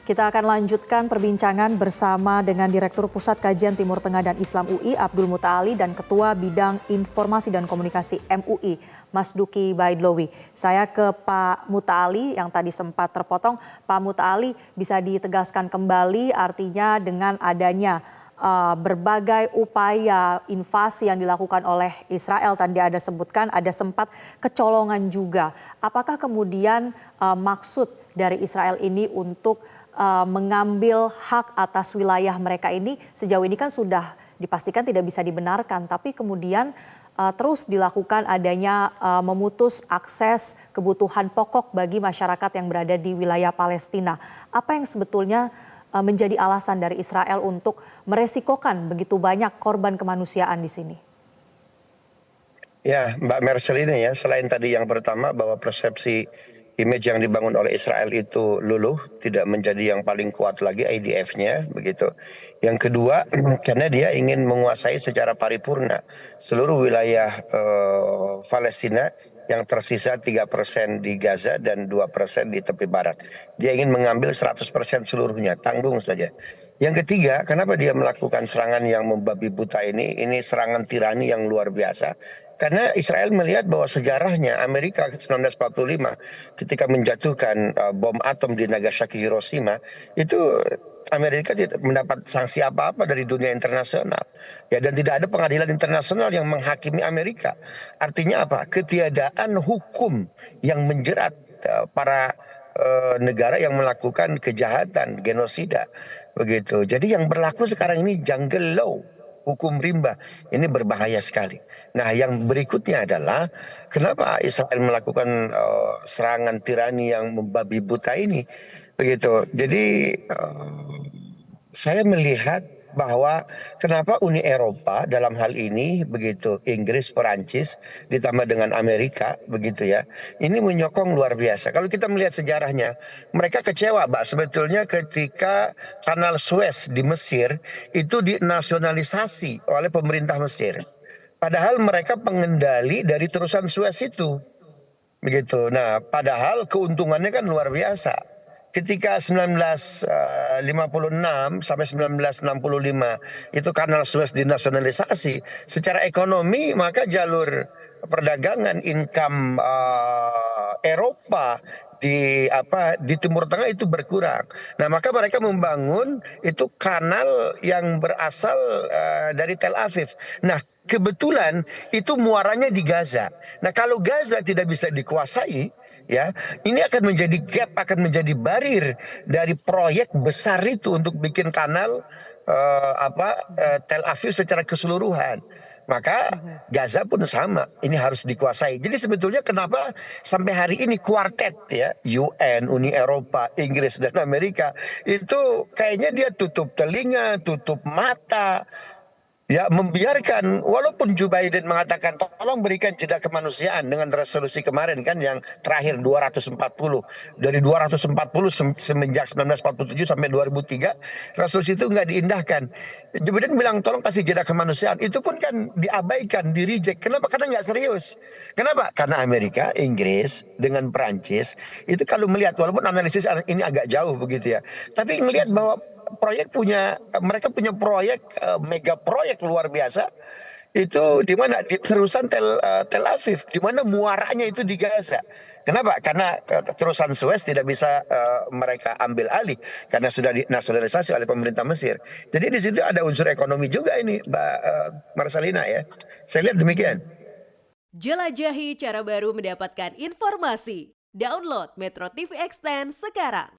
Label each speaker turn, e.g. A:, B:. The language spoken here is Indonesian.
A: Kita akan lanjutkan perbincangan bersama dengan Direktur Pusat Kajian Timur Tengah dan Islam UI, Abdul Muta'ali, dan Ketua Bidang Informasi dan Komunikasi MUI, Mas Duki Baidlawi. Saya ke Pak Muta'ali yang tadi sempat terpotong. Pak Muta'ali, bisa ditegaskan kembali artinya dengan adanya berbagai upaya invasi yang dilakukan oleh Israel, tadi ada sebutkan ada sempat kecolongan juga. Apakah kemudian maksud dari Israel ini untuk mengambil hak atas wilayah mereka ini sejauh ini kan sudah dipastikan tidak bisa dibenarkan, tapi kemudian terus dilakukan adanya memutus akses kebutuhan pokok bagi masyarakat yang berada di wilayah Palestina. Apa yang sebetulnya menjadi alasan dari Israel untuk meresikokan begitu banyak korban kemanusiaan di sini?
B: Ya, Mbak Marcelina ya, selain tadi yang pertama bahwa persepsi image yang dibangun oleh Israel itu luluh, tidak menjadi yang paling kuat lagi IDF-nya, begitu. Yang kedua, karena dia ingin menguasai secara paripurna seluruh wilayah Palestina yang tersisa 3% di Gaza dan 2% di tepi barat. Dia ingin mengambil 100% seluruhnya, tanggung saja. Yang ketiga, kenapa dia melakukan serangan yang membabi buta ini? Ini serangan tirani yang luar biasa. Karena Israel melihat bahwa sejarahnya Amerika 1945 ketika menjatuhkan bom atom di Nagasaki, Hiroshima, itu Amerika tidak mendapat sanksi apa-apa dari dunia internasional. Ya, dan tidak ada pengadilan internasional yang menghakimi Amerika. Artinya apa? Ketiadaan hukum yang menjerat para negara yang melakukan kejahatan, genosida, begitu. Jadi yang berlaku sekarang ini jungle law, hukum rimba, ini berbahaya sekali. Nah, yang berikutnya adalah kenapa Israel melakukan serangan tirani yang membabi buta ini, begitu. Jadi saya melihat bahwa kenapa Uni Eropa dalam hal ini, begitu, Inggris, Perancis, ditambah dengan Amerika, begitu ya, ini menyokong luar biasa. Kalau kita melihat sejarahnya, mereka kecewa, Mbak, sebetulnya ketika Kanal Suez di Mesir itu dinasionalisasi oleh pemerintah Mesir. Padahal mereka pengendali dari terusan Suez itu, begitu. Nah, padahal keuntungannya kan luar biasa. Ketika 1956 sampai 1965 itu Kanal Suez dinasionalisasi, secara ekonomi maka jalur perdagangan income Eropa di Timur Tengah itu berkurang. Nah, maka mereka membangun itu kanal yang berasal dari Tel Aviv. Nah, kebetulan itu muaranya di Gaza. Nah, kalau Gaza tidak bisa dikuasai, ya, ini akan menjadi gap, akan menjadi barir dari proyek besar itu untuk bikin kanal Tel Aviv secara keseluruhan. Maka Gaza pun sama, ini harus dikuasai. Jadi sebetulnya kenapa sampai hari ini kuartet ya, UN, Uni Eropa, Inggris dan Amerika itu kayaknya dia tutup telinga, tutup mata, ya, membiarkan, walaupun Joe Biden mengatakan tolong berikan jeda kemanusiaan dengan resolusi kemarin kan yang terakhir 240. Dari 240 semenjak 1947 sampai 2003 resolusi itu nggak diindahkan. Joe Biden bilang tolong kasih jeda kemanusiaan, itu pun kan diabaikan, di reject. Kenapa? Karena nggak serius. Kenapa? Karena Amerika, Inggris dengan Perancis itu kalau melihat, walaupun analisis ini agak jauh begitu ya, tapi melihat bahwa mereka punya proyek, mega proyek luar biasa itu di mana di terusan Tel Aviv, di mana muaranya itu di Gaza. Kenapa? Karena terusan Suez tidak bisa mereka ambil alih karena sudah dinasionalisasi oleh pemerintah Mesir. Jadi di situ ada unsur ekonomi juga ini, Mbak Marcelina ya. Saya lihat demikian.
C: Jelajahi cara baru mendapatkan informasi. Download Metro TV Extend sekarang.